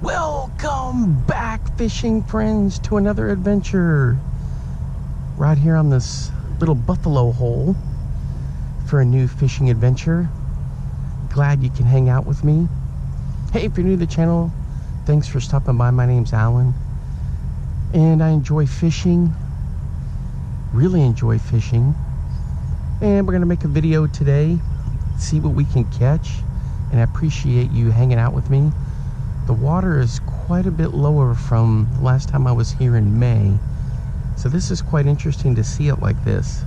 Welcome back, fishing friends, to another adventure right here on this little buffalo hole for a new fishing adventure. Glad you can hang out with me. Hey, if you're new to the channel, thanks for stopping by. My name's Alan and I enjoy fishing, really enjoy fishing, and we're gonna make a video today, see what we can catch, and I appreciate you hanging out with me. The water is quite a bit lower from last time I was here in May, so this is quite interesting to see it like this.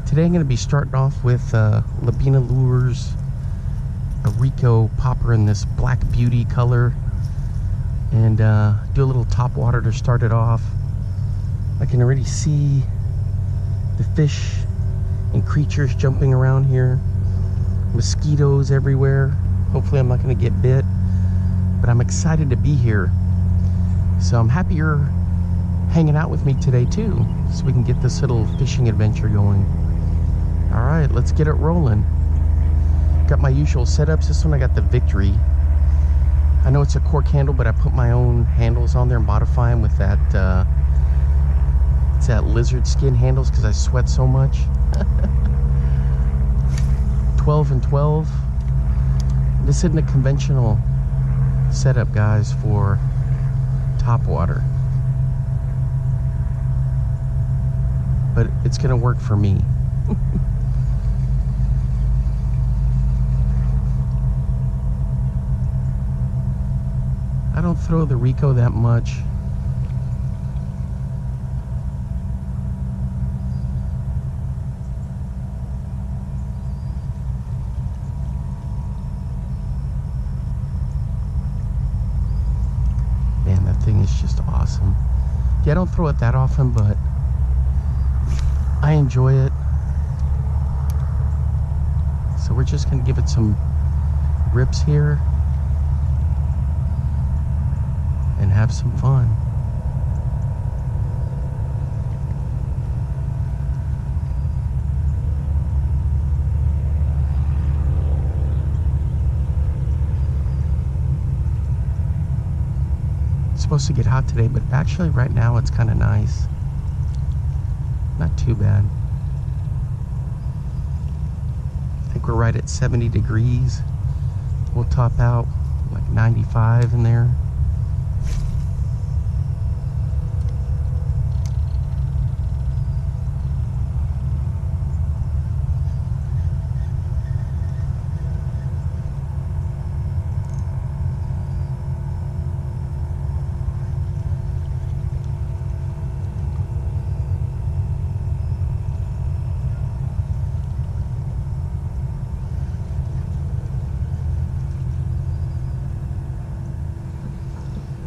Today I'm going to be starting off with Labina Lures, a Rico popper in this Black Beauty color, and do a little top water to start it off. I can already see the fish and creatures jumping around here, mosquitoes everywhere. Hopefully I'm not going to get bit, but I'm excited to be here. So I'm happy you're hanging out with me today too, so we can get this little fishing adventure going. All right, let's get it rolling. Got my usual setups. This one I got the Victory. I know it's a cork handle, but I put my own handles on there and modify them with that it's that lizard skin handles because I sweat so much. 12 and 12. This isn't a conventional setup, guys, for top water, but it's gonna work for me. I don't throw the Rico that much. Thing is just awesome. Yeah, I don't throw it that often, but I enjoy it. So we're just gonna give it some rips here and have some fun. Supposed to get hot today, but actually right now it's kind of nice, not too bad. I think we're right at 70 degrees. We'll top out like 95 in there.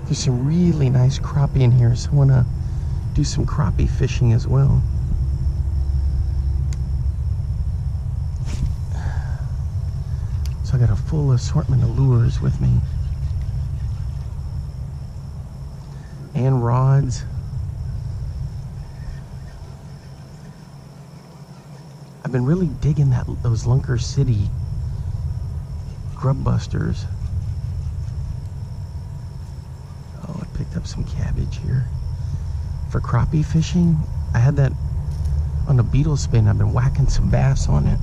There's some really nice crappie in here, so I want to do some crappie fishing as well. So I got a full assortment of lures with me and rods. I've been really digging those Lunker City grub busters. Picked up some cabbage here for crappie fishing. I had that on a beetle spin. I've been whacking some bass on it.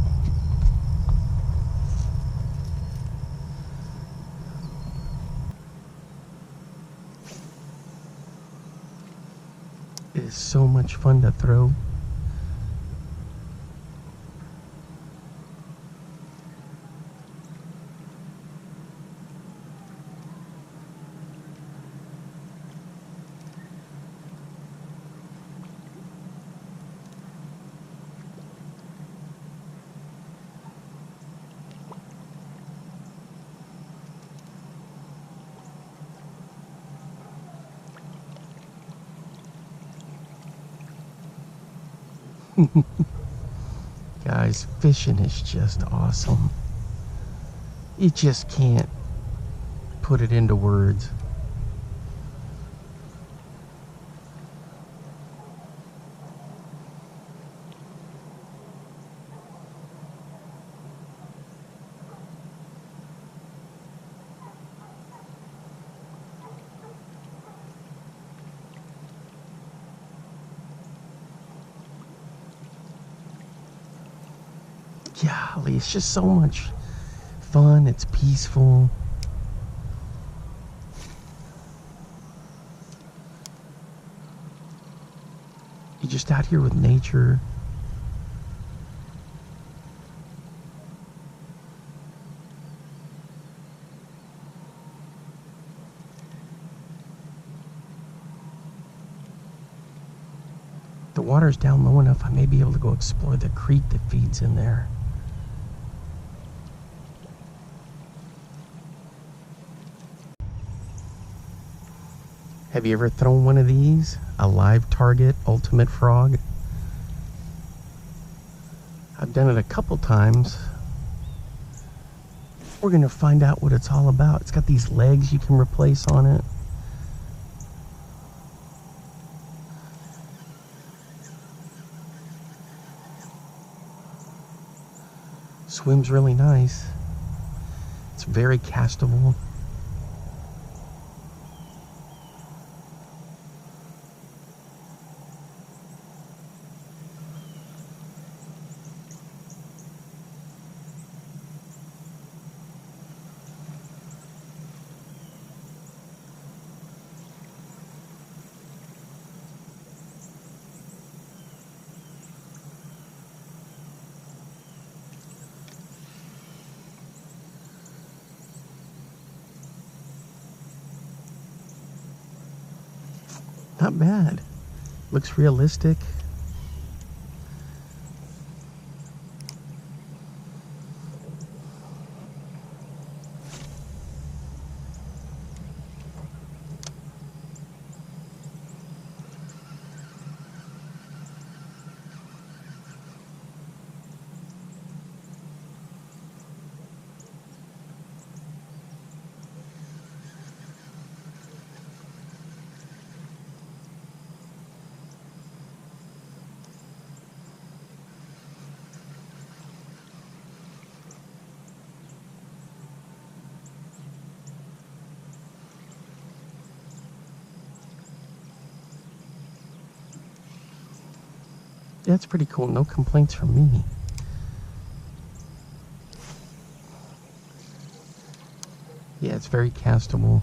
It is so much fun to throw. Guys, fishing is just awesome. You just can't put it into words. Golly, it's just so much fun. It's peaceful. You're just out here with nature. The water's down low enough, I may be able to go explore the creek that feeds in there. Have you ever thrown one of these? A live target ultimate frog? I've done it a couple times. We're gonna find out what it's all about. It's got these legs you can replace on it. Swims really nice. It's very castable. Not bad. Looks realistic. That's pretty cool. No complaints from me. Yeah, it's very castable.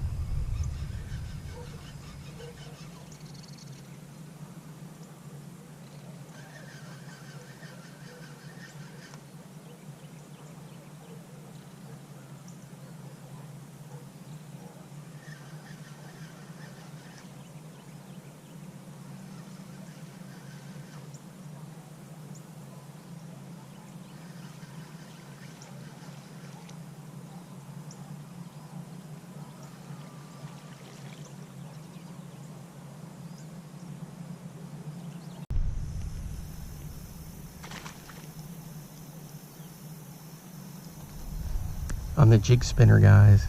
On the jig spinner, guys,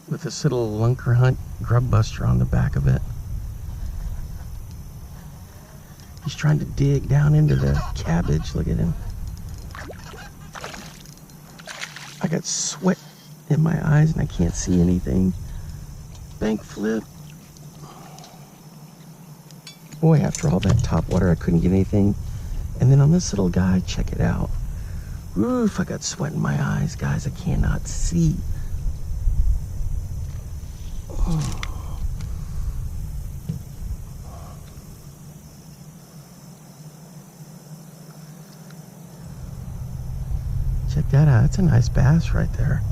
with this little Lunker Hunt grub buster on the back of it. He's trying to dig down into the cabbage. Look at him. I got sweat in my eyes and I can't see anything. Bank flip. Boy, after all that top water, I couldn't get anything. And then on this little guy, check it out. Oof, I got sweat in my eyes, guys. I cannot see. Oh. Check that out. That's a nice bass right there.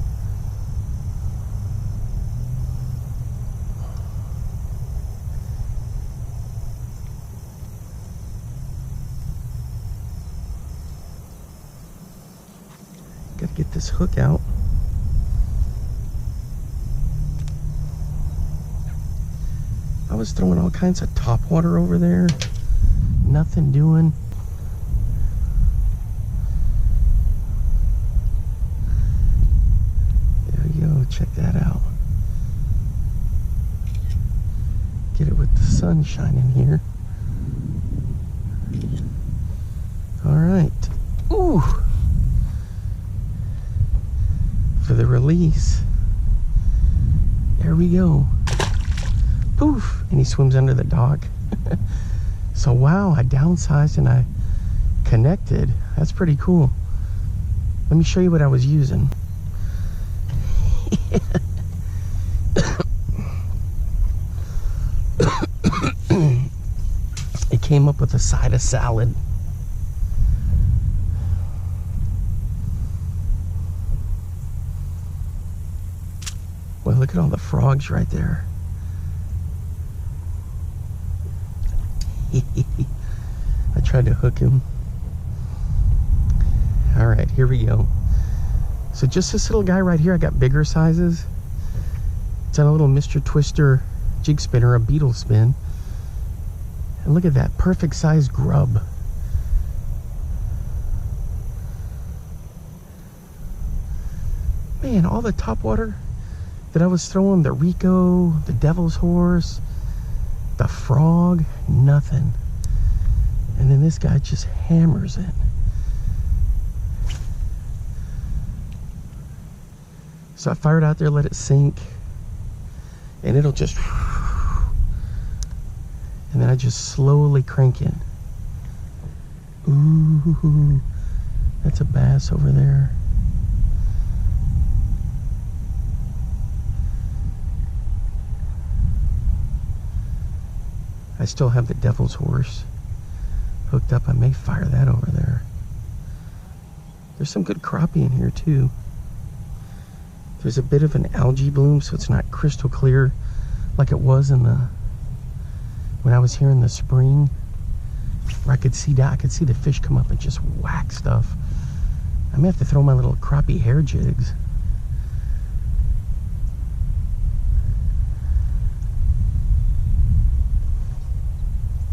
Gotta get this hook out. I was throwing all kinds of top water over there. Nothing doing. There you go, check that out. Get it with the sun shining here. All right. Ooh. For the release. There we go. Poof. And he swims under the dock. So wow, I downsized and I connected. That's pretty cool. Let me show you what I was using. It came up with a side of salad. Well, look at all the frogs right there. I tried to hook him. All right, here we go. So just this little guy right here, I got bigger sizes. It's on a little Mr. Twister jig spinner, a beetle spin. And look at that, perfect size grub. Man, all the topwater that I was throwing, the Rico, the Devil's Horse, the frog, nothing. And then this guy just hammers it. So I fired out there, let it sink, and it'll just, and then I just slowly crank in. Ooh, that's a bass over there. I still have the Devil's Horse hooked up. I may fire that over there. There's some good crappie in here too. There's a bit of an algae bloom, so it's not crystal clear like it was in the when I was here in the spring, where I could see that. I could see the fish come up and just whack stuff. I may have to throw my little crappie hair jigs.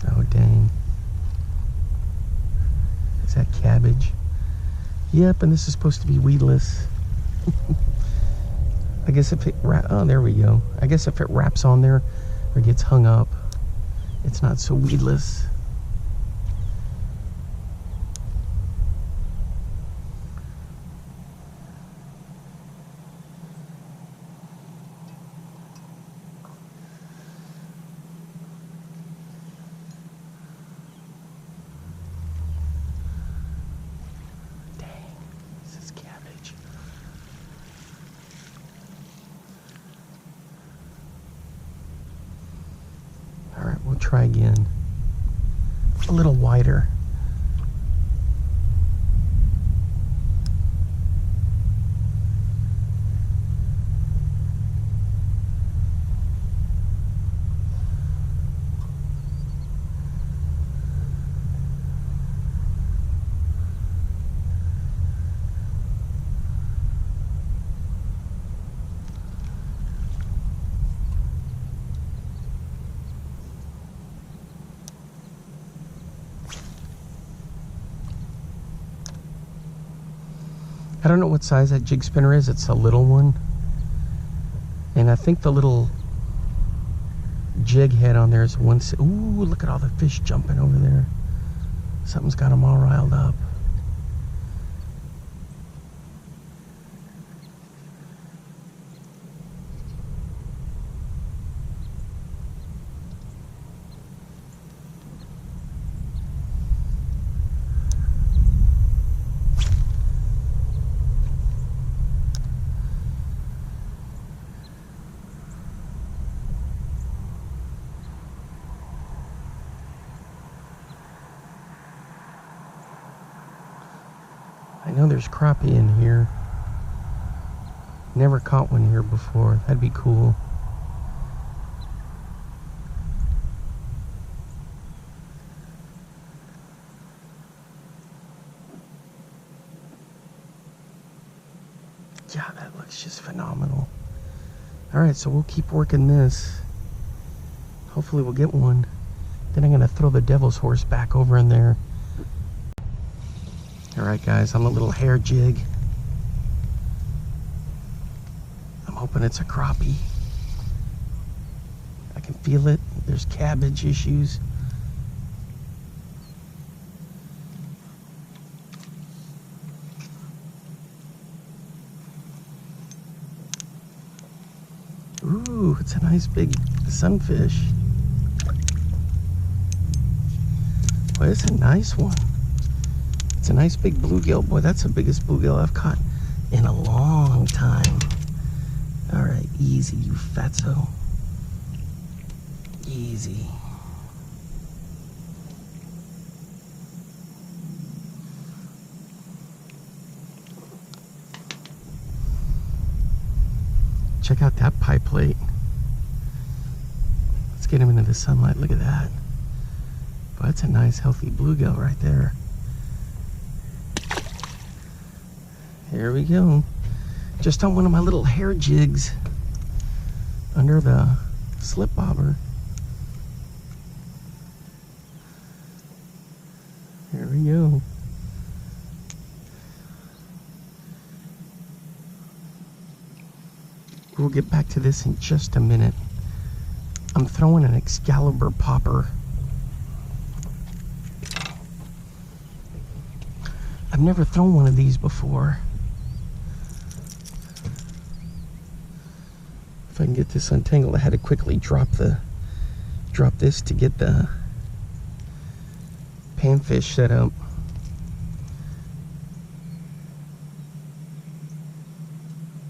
Oh dang. Is that cabbage? Yep, and this is supposed to be weedless. I guess if it, oh, there we go. I guess if it wraps on there or gets hung up, it's not so weedless. Try again. A little wider. I don't know what size that jig spinner is. It's a little one. And I think the little jig head on there is one. Ooh, look at all the fish jumping over there. Something's got them all riled up. I know there's crappie in here. Never caught one here before. That'd be cool. Yeah, that looks just phenomenal. Alright, so we'll keep working this. Hopefully we'll get one. Then I'm going to throw the Devil's Horse back over in there. Alright guys, on the little hair jig. I'm hoping it's a crappie. I can feel it. There's cabbage issues. Ooh, it's a nice big sunfish. Well, it's a nice one. It's a nice big bluegill. Boy, that's the biggest bluegill I've caught in a long time. All right, easy, you fatso. Easy. Check out that pie plate. Let's get him into the sunlight. Look at that. Well, that's a nice, healthy bluegill right there. Here we go. Just on one of my little hair jigs under the slip bobber. Here we go. We'll get back to this in just a minute. I'm throwing an Excalibur popper. I've never thrown one of these before. If I can get this untangled, I had to quickly drop this to get the panfish set up.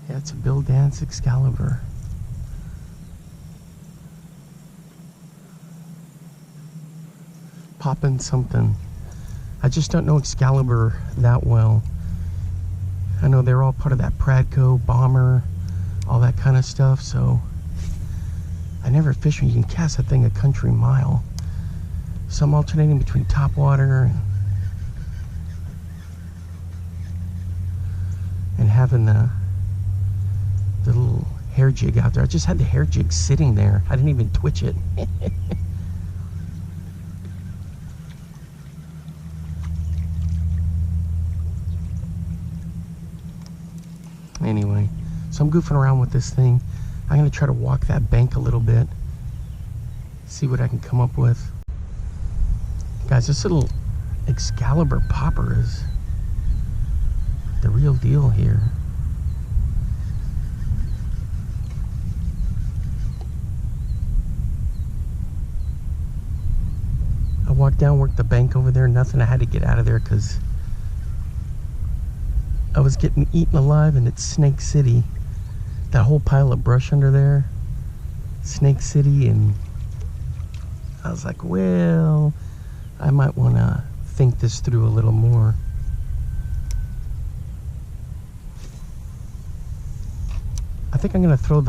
Yeah, it's a Bill Dance Excalibur. Popping something. I just don't know Excalibur that well. I know they're all part of that Pradco, Bomber, all that kind of stuff, so I never fish when you can cast a thing a country mile. So I'm alternating between topwater and having the little hair jig out there. I just had the hair jig sitting there. I didn't even twitch it. Anyway, so I'm goofing around with this thing. I'm going to try to walk that bank a little bit, see what I can come up with. Guys, this little Excalibur popper is the real deal here. I walked down, worked the bank over there, nothing. I had to get out of there because I was getting eaten alive, and it's Snake City. That whole pile of brush under there, Snake City, and I was like, well, I might want to think this through a little more. I think I'm going to throw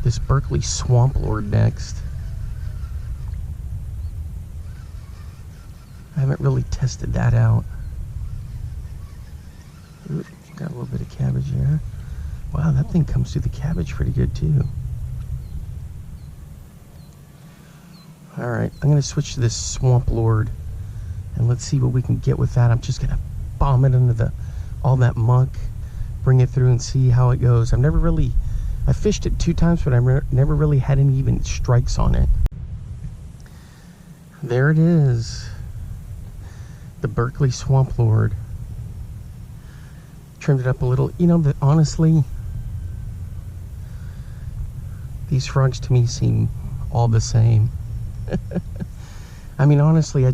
this Berkeley Swamp Lord next. I haven't really tested that out. Ooh, got a little bit of cabbage there. Wow, that thing comes through the cabbage pretty good too. All right, I'm gonna switch to this Swamp Lord and let's see what we can get with that. I'm just gonna bomb it under all that muck, bring it through and see how it goes. I fished it 2 times, but I never really had any even strikes on it. There it is, the Berkeley Swamp Lord. Trimmed it up a little. You know, honestly, these frogs to me seem all the same. I mean, honestly, I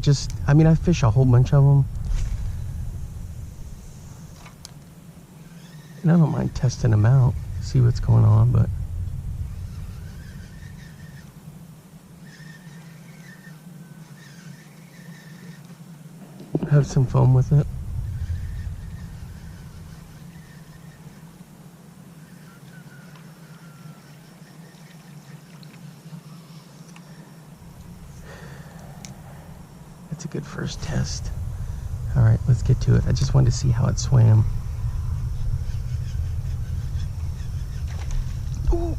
fish a whole bunch of them, and I don't mind testing them out, see what's going on, but have some fun with it. That's a good first test. All right, let's get to it. I just wanted to see how it swam. Ooh.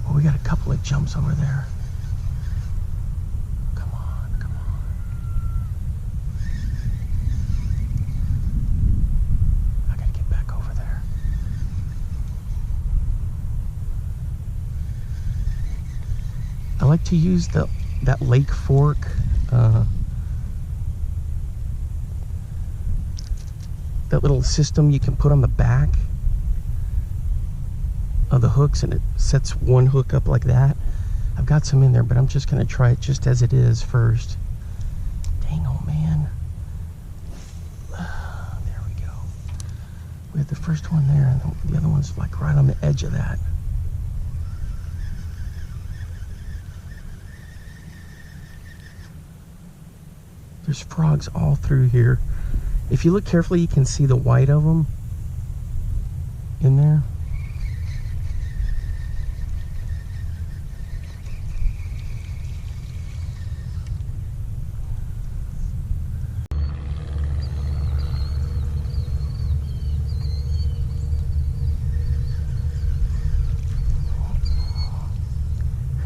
Well, we got a couple of jumps over there. Come on, come on. I gotta get back over there. I like to use that Lake Fork that little system you can put on the back of the hooks, and it sets one hook up like that. I've got some in there, but I'm just going to try it just as it is first. the first one there, and the other one's like right on the edge of that. There's frogs all through here. If you look carefully, you can see the white of them in there.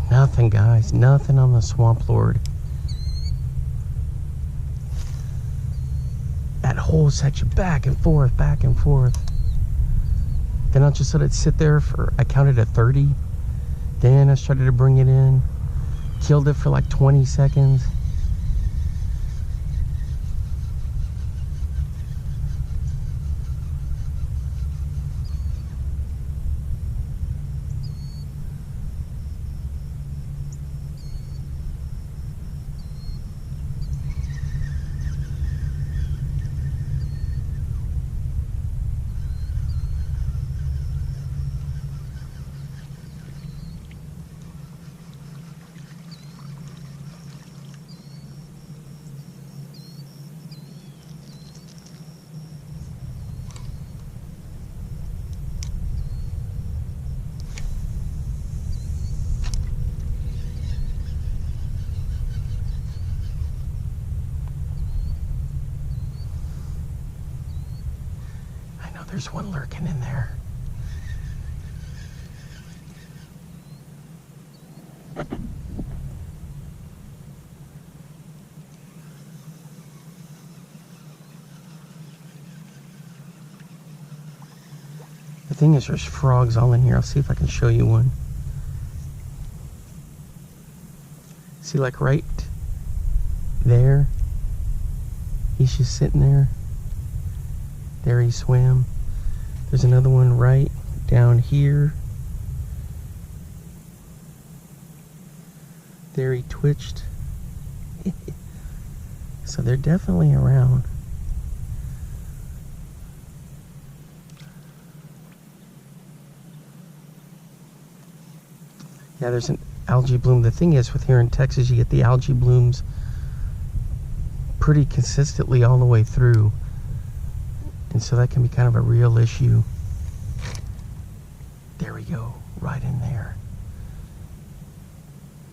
Nothing, guys, nothing on the Swamp Lord. That whole section, back and forth, back and forth. Then I just let it sit there for, I counted at 30. Then I started to bring it in. Killed it for like 20 seconds. There's one lurking in there. The thing is, there's frogs all in here. I'll see if I can show you one. See, like right there? He's just sitting there. There he swam. There's another one right down here. There he twitched. So they're definitely around. Yeah, there's an algae bloom. The thing is, with here in Texas, you get the algae blooms pretty consistently all the way through. And so that can be kind of a real issue. There we go, right in there.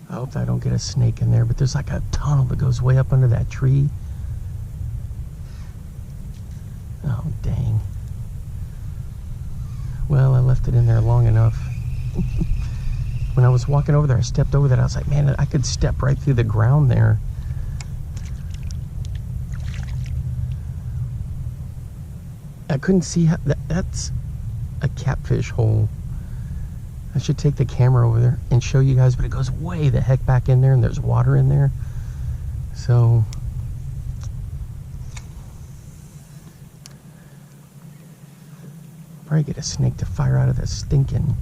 I hope I don't get a snake in there, but there's like a tunnel that goes way up under that tree. Oh, dang. Well, I left it in there long enough. When I was walking over there, I stepped over that. I was like, man, I could step right through the ground there. I couldn't see how, that's a catfish hole. I should take the camera over there and show you guys, but it goes way the heck back in there, and there's water in there. So probably get a snake to fire out of this stinking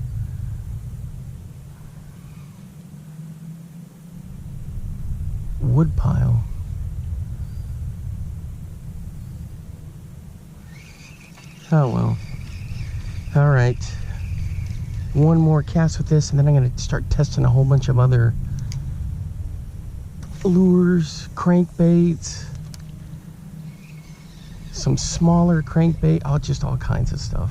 wood pile. Oh well. All right. One more cast with this, and then I'm going to start testing a whole bunch of other lures, crankbaits, some smaller crankbait, just all kinds of stuff.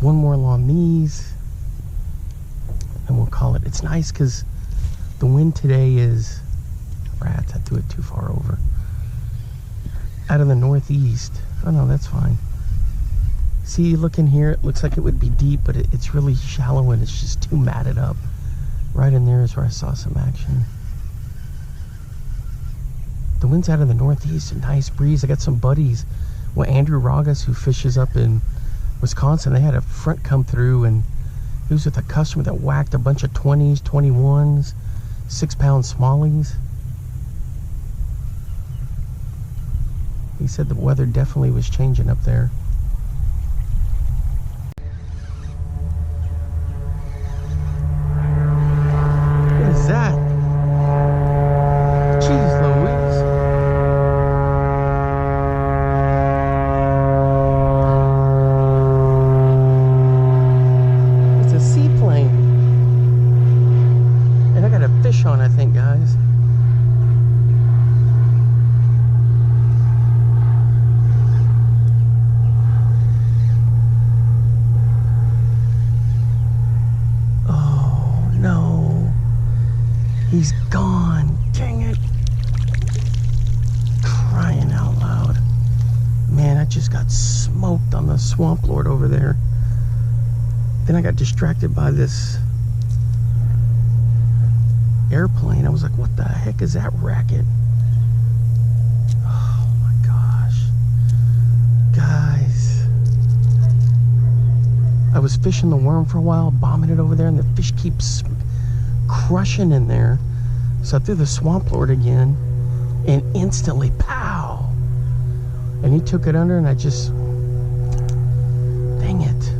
One more along these, and we'll call it. It's nice because the wind today is, rats, I threw it too far over, out of the northeast. Oh no, that's fine. See, look in here, it looks like it would be deep, but it's really shallow and it's just too matted up. Right in there is where I saw some action. The wind's out of the northeast, a nice breeze. I got some buddies. Well, Andrew Ragas, who fishes up in Wisconsin, they had a front come through, and he was with a customer that whacked a bunch of 20s, 21s, 6-pound smallies. He said the weather definitely was changing up there. What is that? Jeez Louise. It's a seaplane. And I got a fish on, I think, guys. He's gone. Dang it. Crying out loud. Man, I just got smoked on the swamp lord over there. Then I got distracted by this airplane. I was like, what the heck is that racket? Oh my gosh. Guys. I was fishing the worm for a while, bombing it over there, and the fish keeps crushing in there. So I threw the swamp lord again, and instantly, pow! And he took it under, and I just, dang it.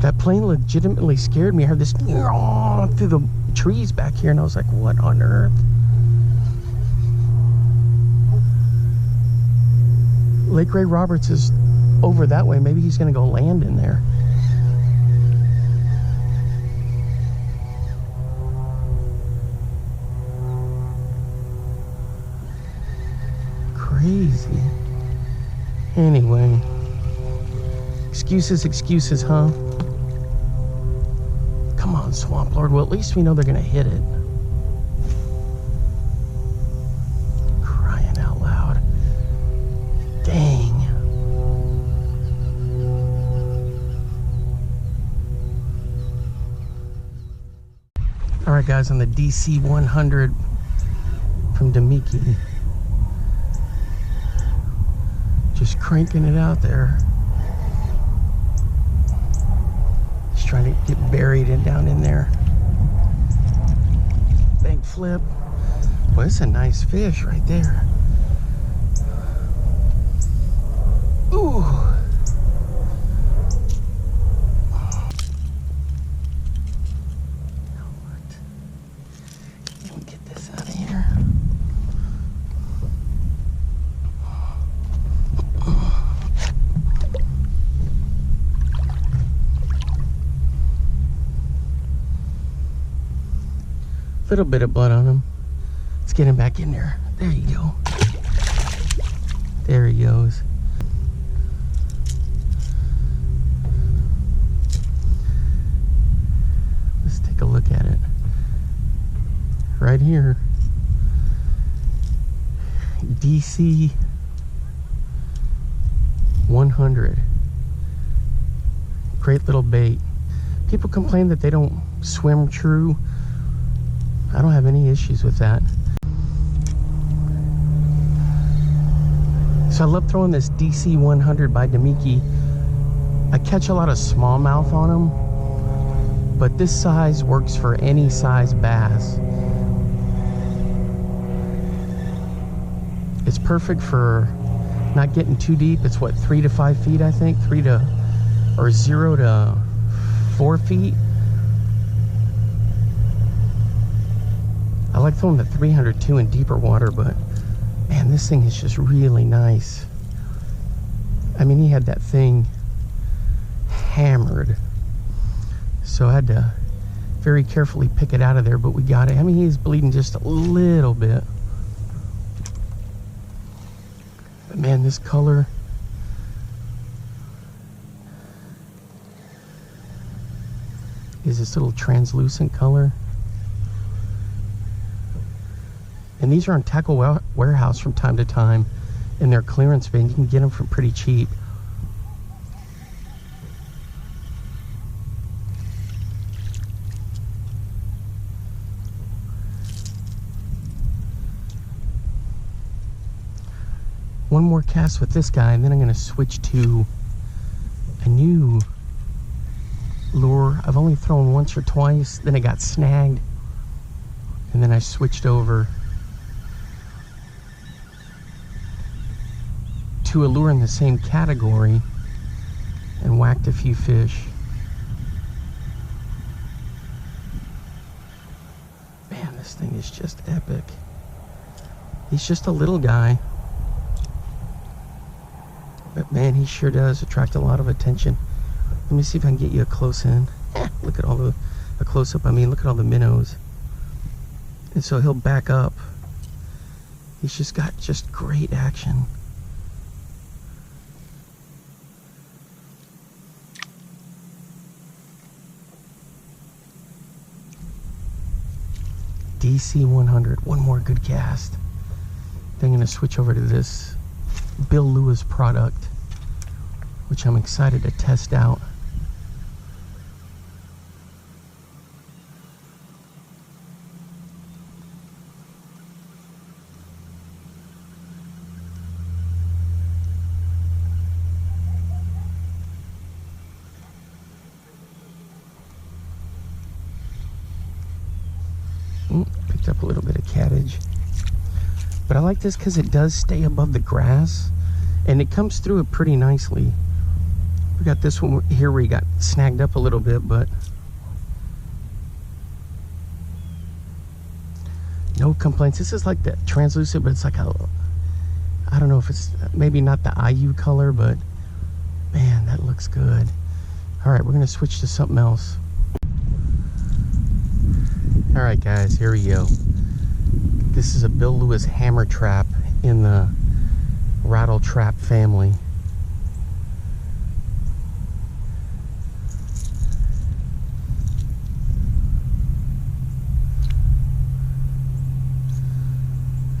That plane legitimately scared me. I heard this through the trees back here, and I was like, what on earth? Lake Ray Roberts is over that way. Maybe he's gonna go land in there. Crazy. Anyway, excuses, huh? Come on, Swamp Lord. Well, at least we know they're gonna hit it. Crying out loud. Dang. All right, guys, on the DC 100 from Demiki. Just cranking it out there. Just trying to get buried and down in there. Bank flip. Well, it's a nice fish right there. Ooh. Let me get this out of here. Little bit of blood on him. Let's get him back in there. There you go. There he goes. Let's take a look at it. Right here. DC 100. Great little bait. People complain that they don't swim true. I don't have any issues with that. So I love throwing this DC 100 by Demiki. I catch a lot of smallmouth on them, but this size works for any size bass. It's perfect for not getting too deep. It's what, 3 to 5 feet, I think? 0 to 4 feet. I like throwing the 302 in deeper water, but man, this thing is just really nice. I mean, he had that thing hammered, so I had to very carefully pick it out of there, but we got it. I mean, he's bleeding just a little bit, but man, this color is this little translucent color. And these are on Tackle Warehouse from time to time. in their clearance bin. You can get them for pretty cheap. One more cast with this guy, and then I'm going to switch to a new lure. I've only thrown once or twice, then I got snagged, and then I switched over to a lure in the same category and whacked a few fish. Man, this thing is just epic. He's just a little guy, but man, he sure does attract a lot of attention. Let me see if I can get you a close in. Look at all the close up. I mean, look at all the minnows. And so he'll back up. He's just got just great action. DC 100. One more good cast. Then I'm going to switch over to this Bill Lewis product, which I'm excited to test out. Picked up a little bit of cabbage. But I like this because it does stay above the grass and it comes through it pretty nicely. We got this one here where he got snagged up a little bit, but no complaints. This is like the translucent, but it's like a, I don't know if it's maybe not the IU color, but man, that looks good. All right, we're gonna switch to something else. All right, guys, here we go. This is a Bill Lewis hammer trap in the rattle trap family.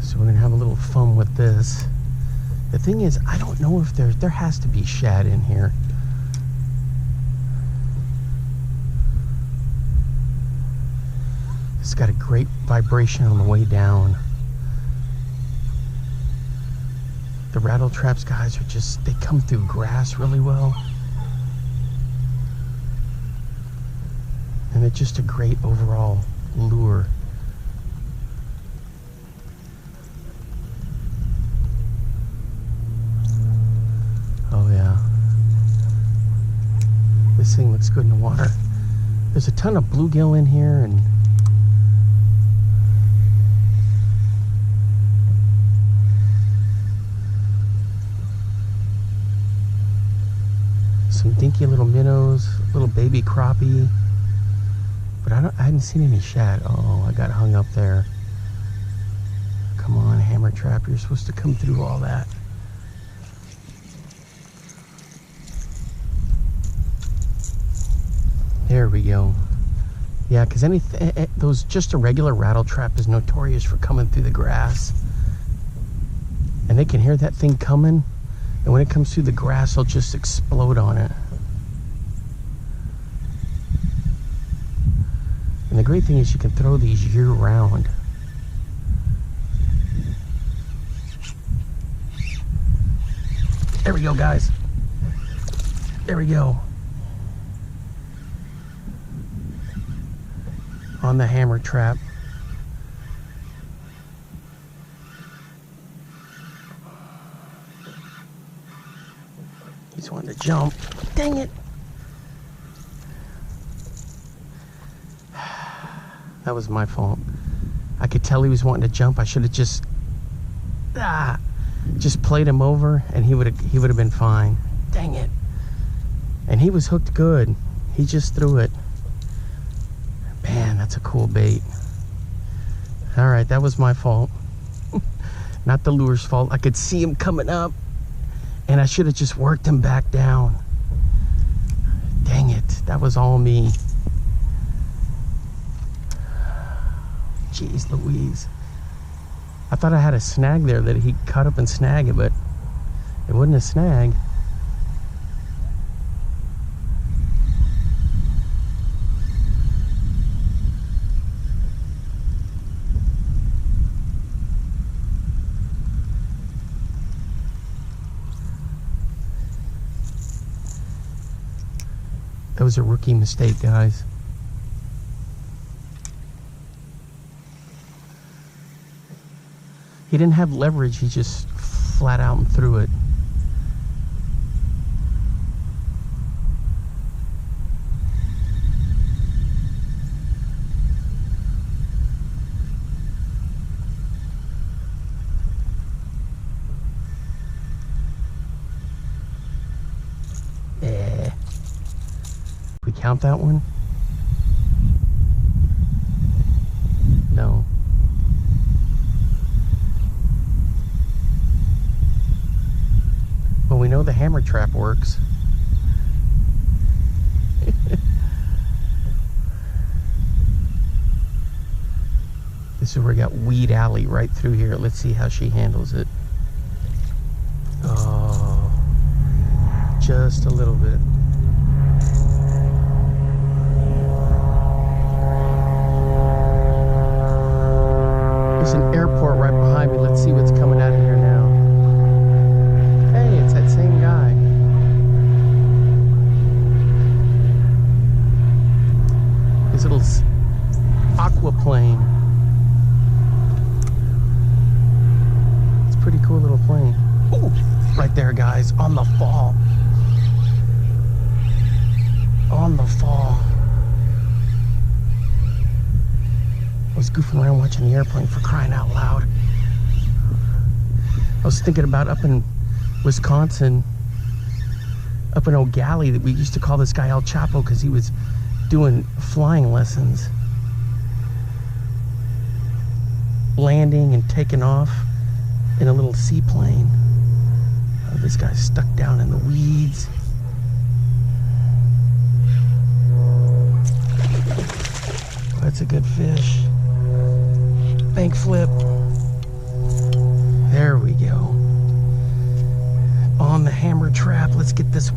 So we're gonna have a little fun with this. The thing is, I don't know if there has to be shad in here. It's got a great vibration on the way down. The rattle traps guys are just, they come through grass really well. And they're just a great overall lure. Oh yeah. This thing looks good in the water. There's a ton of bluegill in here and some dinky little minnows, little baby crappie, but I hadn't seen any shad. Oh, I got hung up there. Come on, hammer trap, you're supposed to come through all that. There we go. Yeah, because those, just a regular rattle trap is notorious for coming through the grass, and they can hear that thing coming. And when it comes through the grass, it'll just explode on it. And the great thing is you can throw these year round. There we go, guys. There we go. On the hammer trap. He's wanting to jump. Dang it. That was my fault. I could tell he was wanting to jump. I should have just played him over and he would have been fine. Dang it. And he was hooked good. He just threw it. Man, that's a cool bait. All right, that was my fault. Not the lure's fault. I could see him coming up. And I should have just worked him back down. Dang it, that was all me. Jeez Louise. I thought I had a snag there that he cut up and snag it, but it wasn't a snag. That was a rookie mistake, guys. He didn't have leverage, he just flat out and threw it. We count that one? No. Well, we know the hammer trap works. This is where we got Weed Alley right through here. Let's see how she handles it. Oh, just a little bit. There's an airport right behind me. Let's see what's coming out of here now. Hey, it's that same guy. His little aquaplane. It's a pretty cool little plane. Ooh, right there, guys, on the fall. On the fall. I was goofing around watching the airplane, for crying out loud. I was thinking about up in Wisconsin, up in O'Galley, that we used to call this guy El Chapo because he was doing flying lessons. Landing and taking off in a little seaplane. Oh, this guy's stuck down in the weeds. Oh, that's a good fish. Bank flip. There we go. On the hammer trap. Let's get this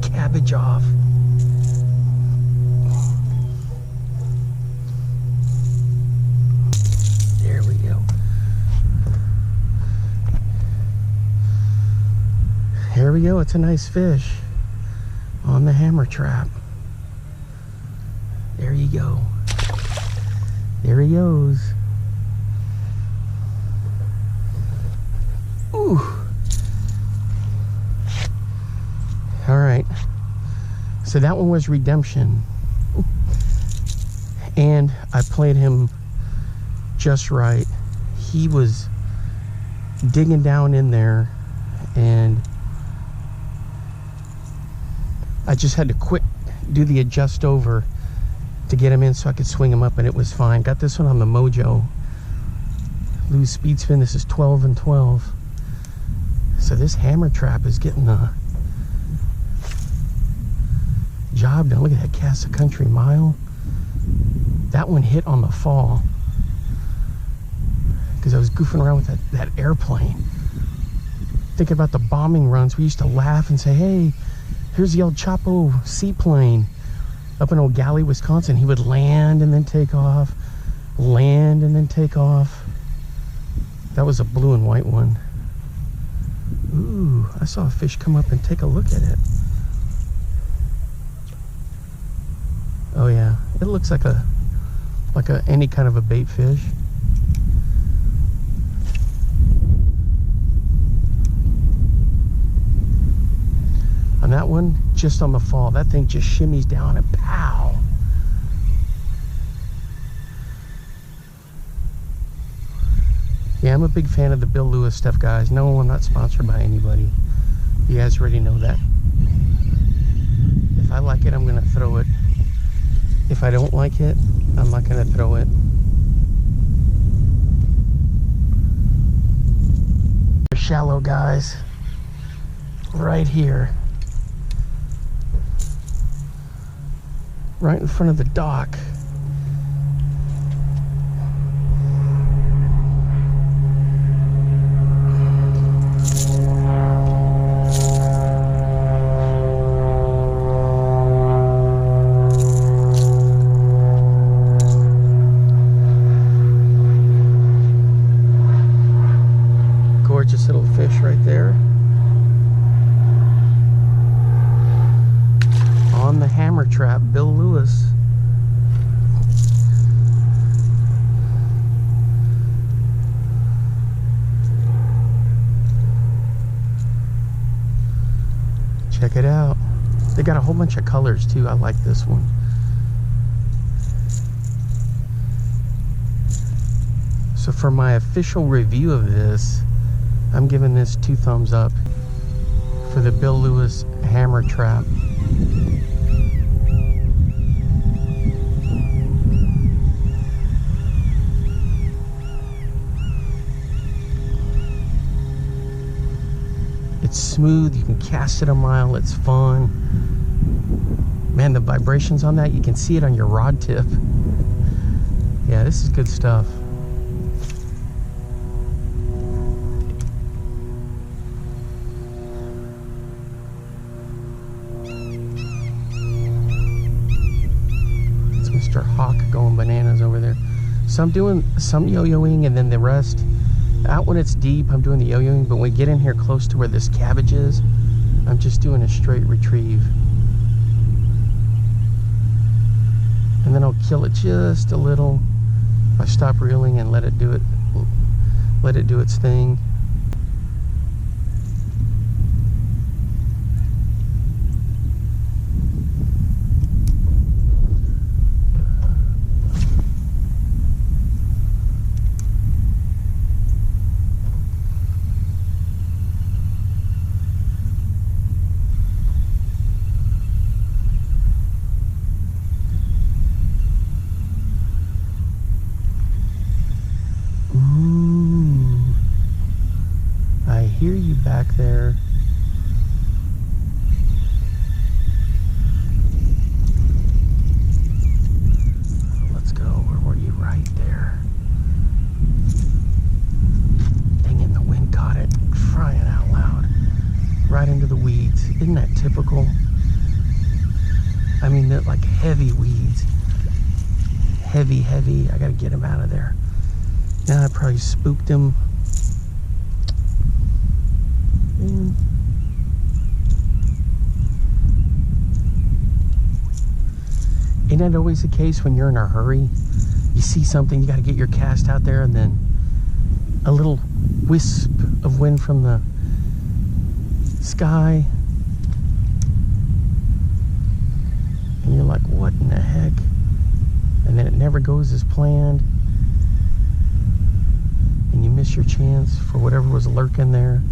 cabbage off. There we go. Here we go. It's a nice fish on the hammer trap. There you go. There he goes. Ooh. All right. So that one was redemption. And I played him just right. He was digging down in there, and I just had to quick do the adjust over to get him in so I could swing him up, and it was fine. Got this one on the Mojo Lewis speed spin. This is 12 and 12. So this hammer trap is getting the job done. Look at that cast a country mile. That one hit on the fall because I was goofing around with that airplane. Thinking about the bombing runs, we used to laugh and say, hey, here's the El Chapo seaplane up in O'Galley, Wisconsin. He would land and then take off, land and then take off. That was a blue and white one. Ooh, I saw a fish come up and take a look at it. Oh yeah, it looks like any kind of a bait fish. On that one, just on the fall, that thing just shimmies down and pow. Yeah, I'm a big fan of the Bill Lewis stuff, guys. No, I'm not sponsored by anybody. You guys already know that. If I like it, I'm gonna throw it. If I don't like it, I'm not gonna throw it. They're shallow, guys. Right here. Right in front of the dock. Gorgeous little fish right there. On the hammer trap, Bill Lewis. Check it out. They got a whole bunch of colors too. I like this one. So for my official review of this, I'm giving this 2 thumbs up for the Bill Lewis hammer trap. It's smooth, you can cast it a mile, it's fun. Man, the vibrations on that, you can see it on your rod tip. Yeah, this is good stuff. It's Mr. Hawk going bananas over there. So I'm doing some yo-yoing, and then the rest out when it's deep, I'm doing the yo-yoing, but when we get in here close to where this cabbage is, I'm just doing a straight retrieve. And then I'll kill it just a little. If I stop reeling and let it do its thing. Hear you back there. Let's go. Where were you? Right there. Dang it, the wind caught it. Crying out loud. Right into the weeds. Isn't that typical? I mean, they're like heavy weeds. Heavy. I gotta get him out of there. Now I probably spooked him. Ain't that always the case when you're in a hurry? You see something, you got to get your cast out there, and then a little wisp of wind from the sky, and you're like, what in the heck? And then it never goes as planned, and you miss your chance for whatever was lurking there.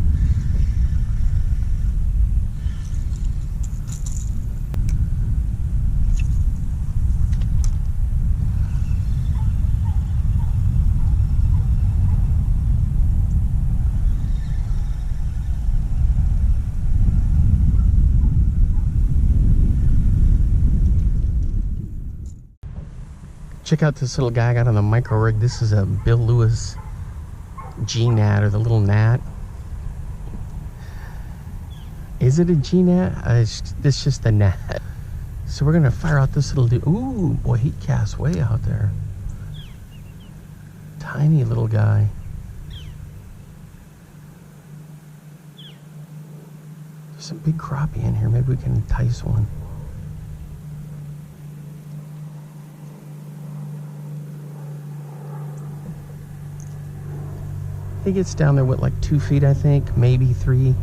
Check out this little guy I got on the micro rig. This is a Bill Lewis Gnat, or the little gnat. Is it a Gnat? It's just a gnat. So we're gonna fire out this little dude. Ooh, boy, he casts way out there. Tiny little guy. There's some big crappie in here. Maybe we can entice one. He gets down there with like 2 feet, I think, maybe 3.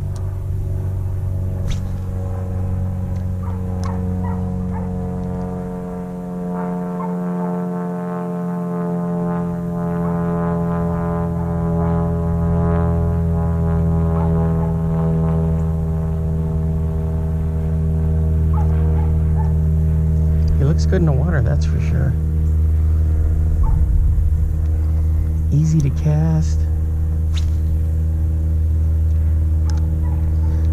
He looks good in the water, that's for sure. Easy to cast.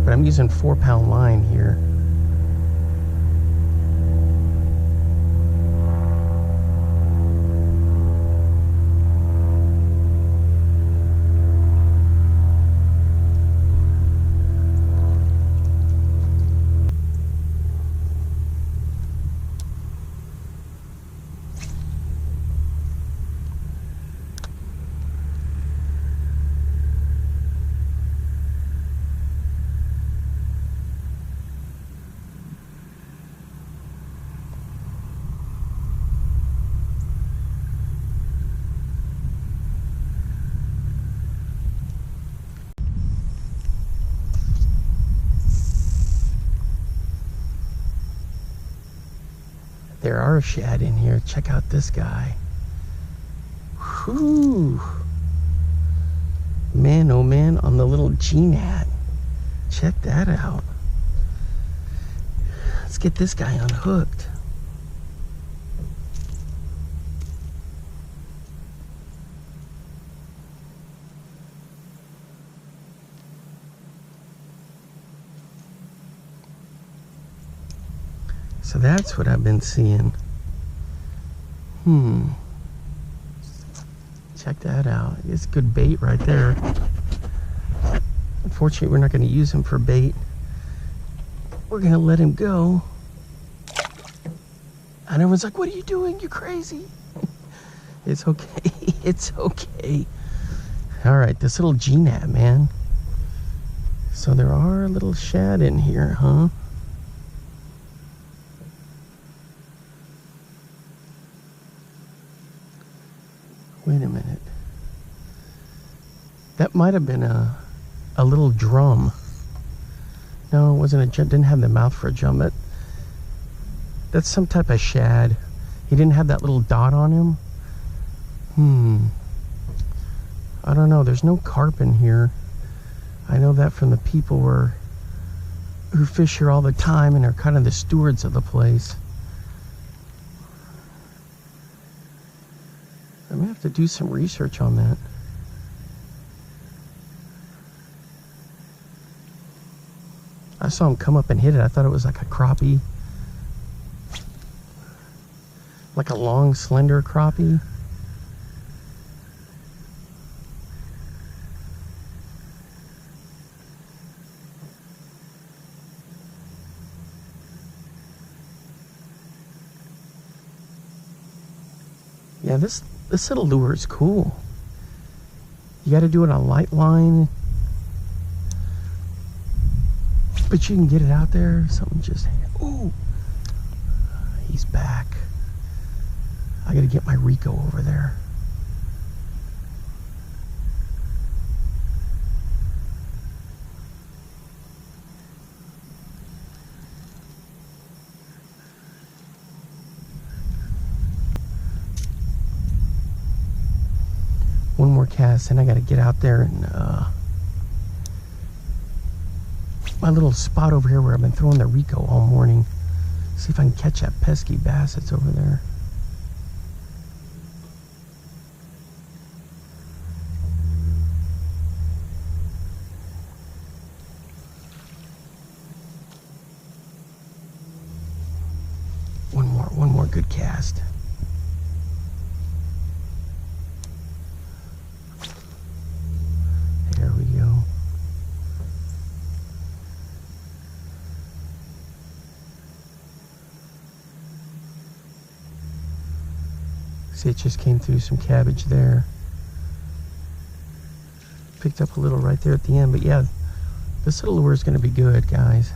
But I'm using 4-pound line here. There are shad in here. Check out this guy. Whew. Man, oh man, on the little Gnat. Check that out. Let's get this guy unhooked. So that's what I've been seeing. Check that out. It's good bait right there. Unfortunately, we're not going to use him for bait. We're going to let him go. And everyone's like, what are you doing? You're crazy. It's okay. It's okay. All right, this little Gnat, man. So there are little shad in here, huh? Wait a minute. That might have been a little drum. No, it wasn't a drum. Didn't have the mouth for a drum. That's some type of shad. He didn't have that little dot on him. I don't know. There's no carp in here. I know that from the people who fish here all the time and are kind of the stewards of the place. I'm gonna have to do some research on that. I saw him come up and hit it. I thought it was like a crappie. Like a long, slender crappie. Yeah, this little lure is cool. You got to do it on light line, but you can get it out there. Something just, ooh, he's back. I got to get my Rico over there. One more cast, and I got to get out there and my little spot over here where I've been throwing the Rico all morning. See if I can catch that pesky bass that's over there. One more good cast. There we go. See, it just came through some cabbage there. Picked up a little right there at the end, but yeah, this little lure is going to be good, guys.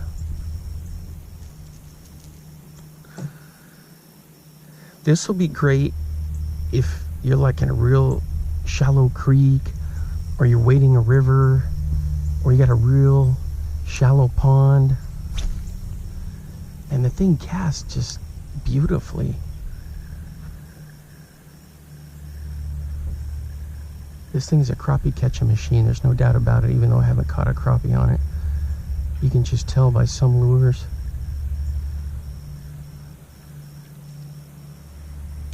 This will be great if you're like in a real shallow creek, or you're wading a river, or you got a real shallow pond, and the thing casts just beautifully. This thing's a crappie catching machine, there's no doubt about it, even though I haven't caught a crappie on it. You can just tell by some lures.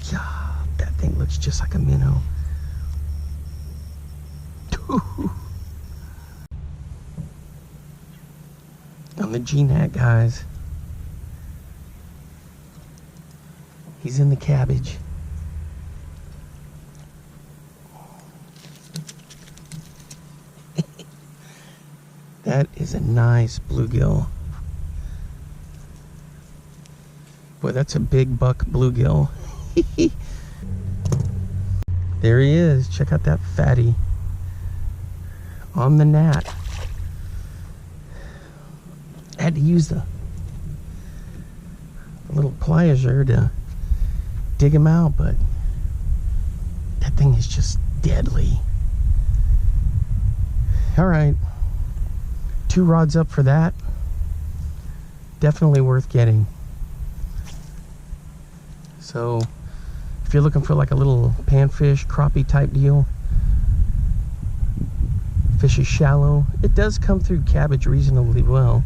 Yeah, that thing looks just like a minnow. On the Gnat, guys. He's in the cabbage. That is a nice bluegill. Boy, that's a big buck bluegill. There he is. Check out that fatty on the gnat. I had to use the little pliers there to dig him out, but that thing is just deadly. All right, 2 rods up for that. Definitely worth getting. So if you're looking for like a little panfish, crappie type deal, fish is shallow. It does come through cabbage reasonably well.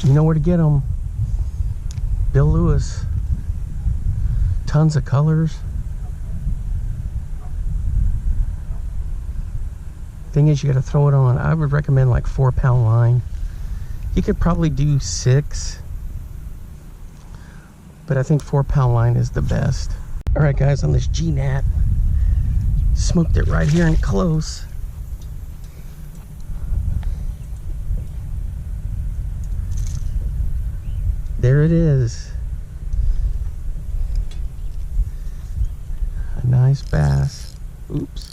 You know where to get them. Bill Lewis. Tons of colors. Thing is, you got to throw it on. I would recommend like 4-pound line. You could probably do 6, but I think 4-pound line is the best. All right, guys, on this Gnat, smoked it right here and close. There it is. A nice bass. Oops.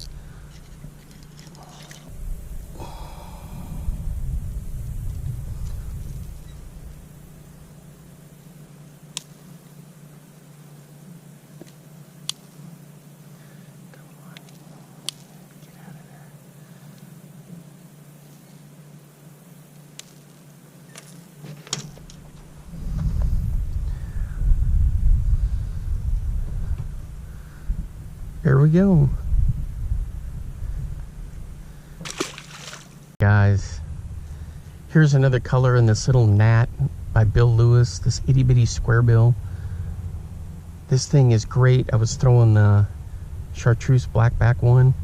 There we go. Guys, here's another color in this little Gnat by Bill Lewis, this itty bitty square bill. This thing is great. I was throwing the chartreuse blackback one.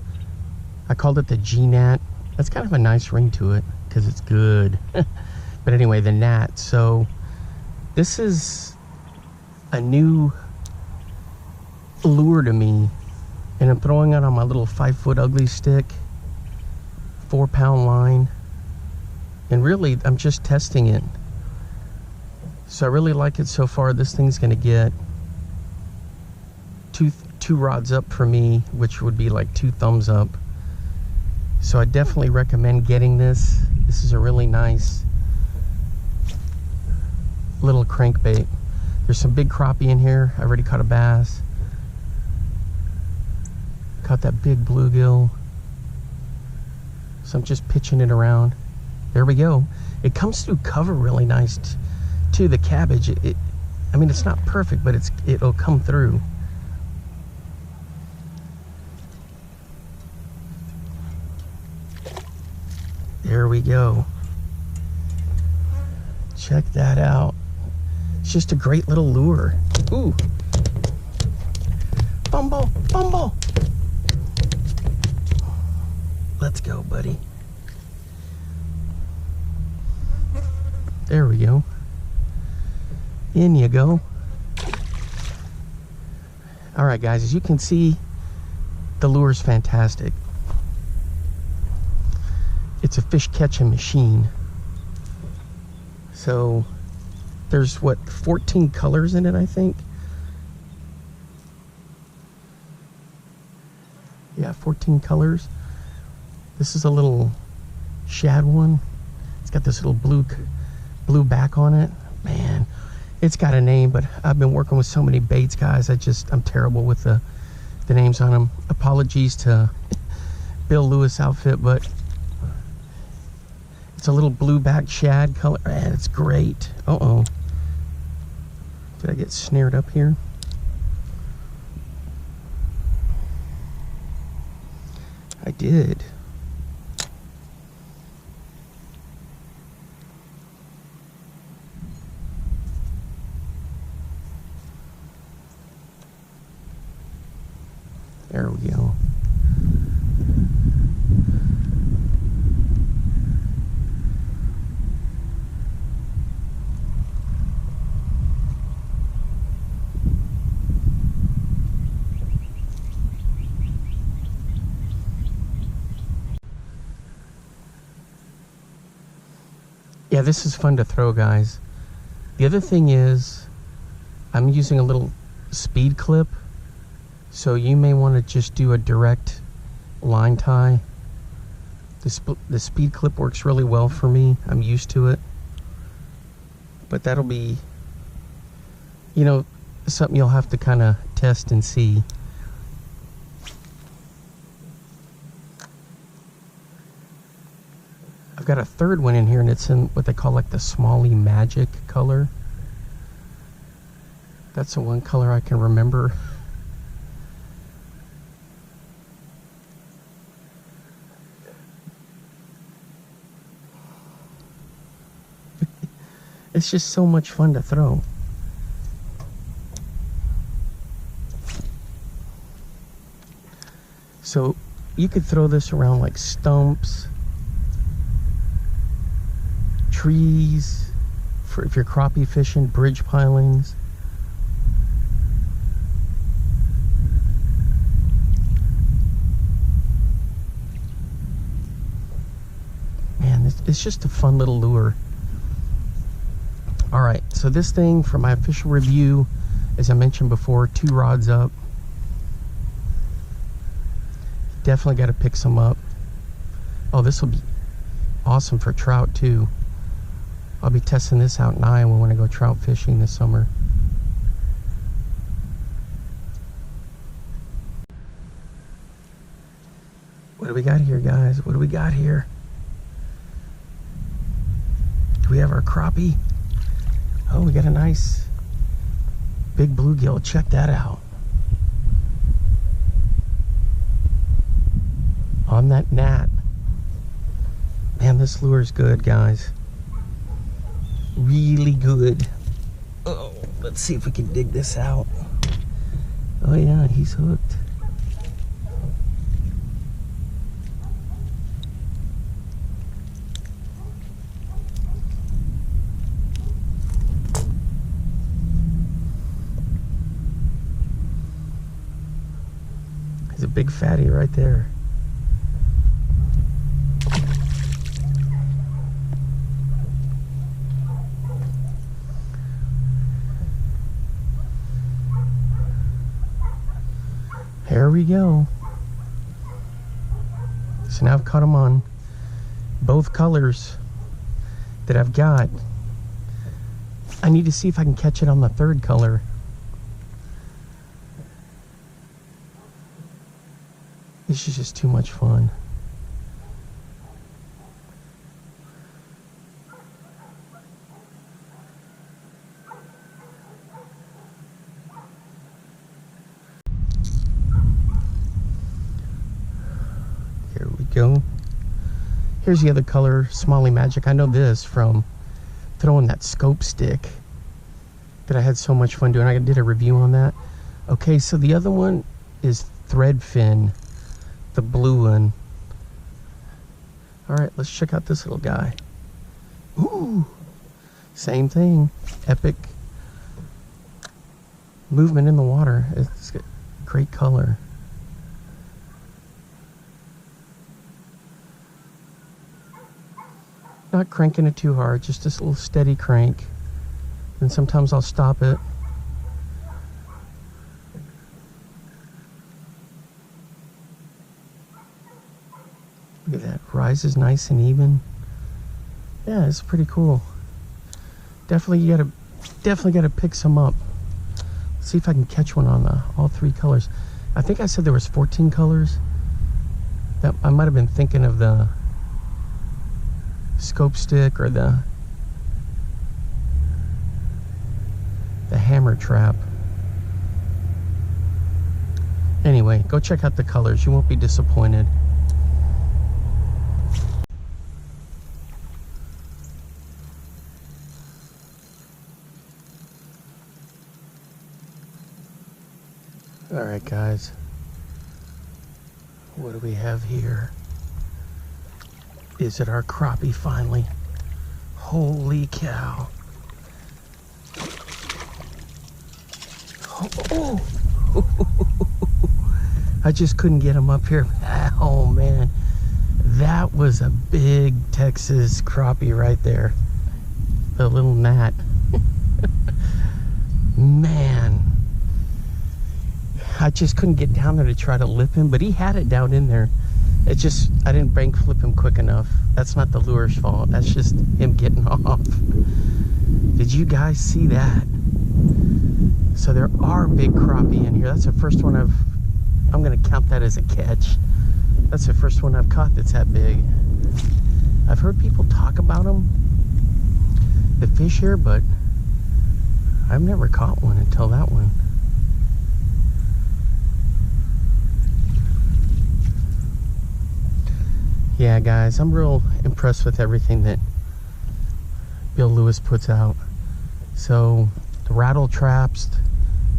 I called it the Gnat. That's kind of a nice ring to it because it's good. But anyway, the Gnat. So this is a new lure to me. And I'm throwing it on my little 5-foot ugly stick, 4-pound line. And really, I'm just testing it. So I really like it so far. This thing's gonna get two rods up for me, which would be like 2 thumbs up. So I definitely recommend getting this. This is a really nice little crankbait. There's some big crappie in here. I already caught a bass. Caught that big bluegill. So I'm just pitching it around. There we go. It comes through cover really nice too. The cabbage, I mean, it's not perfect, but it'll come through. There we go. Check that out. It's just a great little lure. Ooh. Bumble, bumble. Let's go, buddy. There we go. In you go. All right, guys, as you can see, the lure's fantastic. It's a fish catching machine. So there's what, 14 colors in it, I think. Yeah, 14 colors. This is a little shad one. It's got this little blue back on it. Man, it's got a name, but I've been working with so many baits, guys. I'm terrible with the names on them. Apologies to Bill Lewis outfit, but it's a little blue back shad color. Man, it's great. Uh-oh. Did I get snared up here? I did. There we go. Yeah, this is fun to throw, guys. The other thing is, I'm using a little speed clip, so you may want to just do a direct line tie. The speed clip works really well for me. I'm used to it. But that'll be, you know, something you'll have to kind of test and see. I've got a third one in here, and it's in what they call like the Smalley Magic color. That's the one color I can remember. It's just so much fun to throw. So you could throw this around like stumps, trees, for if you're crappie fishing, bridge pilings. Man, it's just a fun little lure. All right, so this thing for my official review, as I mentioned before, 2 rods up. Definitely got to pick some up. Oh, this will be awesome for trout too. I'll be testing this out in Iowa when I go trout fishing this summer. What do we got here, guys? What do we got here? Do we have our crappie? Oh, we got a nice big bluegill. Check that out. On that gnat. Man, this lure is good, guys. Really good. Oh, let's see if we can dig this out. Oh yeah, he's hooked. He's a big fatty right there. There we go. So now I've caught them on both colors that I've got. I need to see if I can catch it on the third color. This is just too much fun. Here we go. Here's the other color, Smalley Magic. I know this from throwing that scope stick that I had so much fun doing. I did a review on that. Okay, so the other one is Threadfin, the blue one. All right, let's check out this little guy. Ooh, same thing. Epic movement in the water. It's got great color. Not cranking it too hard, just this little steady crank. And sometimes I'll stop it. Look at that, rises nice and even. Yeah, it's pretty cool. Definitely gotta pick some up. Let's see if I can catch one on all 3 colors. I think I said there was 14 colors. That I might have been thinking of the scope stick or the hammer trap. Anyway, go check out the colors. You won't be disappointed. All right, guys. What do we have here? Is it our crappie finally? Holy cow. Oh. I just couldn't get him up here. Oh man, that was a big Texas crappie right there. The little gnat. Man, I just couldn't get down there to try to lip him, but he had it down in there. It just, I didn't bank flip him quick enough. That's not the lure's fault. That's just him getting off. Did you guys see that? So there are big crappie in here. That's the first one I'm gonna count that as a catch. That's the first one I've caught that's that big. I've heard people talk about them, the fish here, but I've never caught one until that one. Yeah, guys, I'm real impressed with everything that Bill Lewis puts out. So the rattle traps,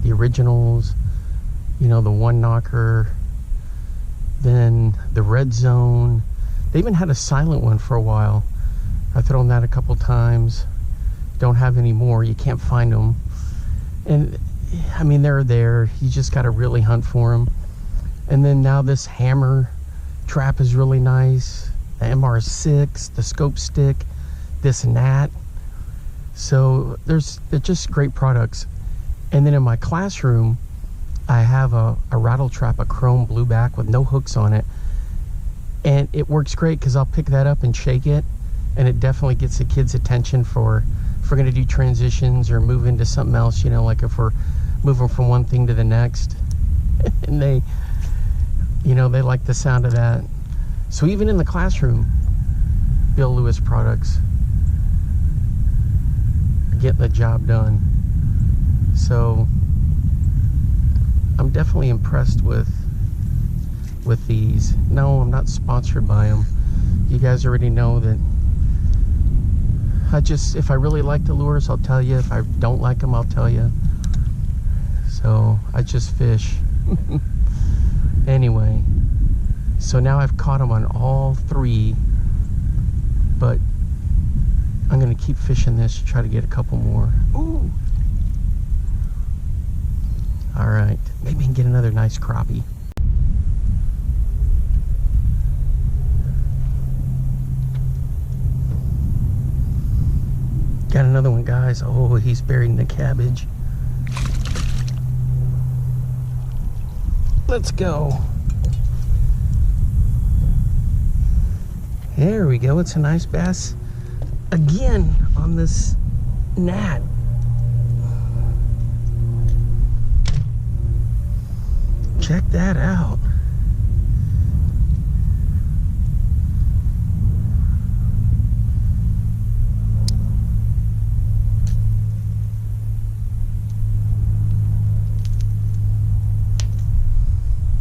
the originals, you know, the one knocker, then the red zone. They even had a silent one for a while. I've thrown that a couple times. Don't have any more. You can't find them. And I mean, they're there. You just got to really hunt for them. And then now this hammer trap is really nice. The MR6, the scope stick, this Gnat. So they're just great products. And then in my classroom, I have a rattle trap, a chrome blueback with no hooks on it. And it works great because I'll pick that up and shake it, and it definitely gets the kids' attention for if we're going to do transitions or move into something else, you know, like if we're moving from one thing to the next. And they, you know, they like the sound of that. So even in the classroom, Bill Lewis products get the job done. So I'm definitely impressed with these. No, I'm not sponsored by them. You guys already know that if I really like the lures, I'll tell you. If I don't like them, I'll tell you. So I just fish. Anyway, so now I've caught them on all three, but I'm gonna keep fishing this to try to get a couple more. Ooh. All right, maybe I can get another nice crappie. Got another one, guys. Oh, he's buried in the cabbage. Let's go. There we go. It's a nice bass again on this Gnat. Check that out.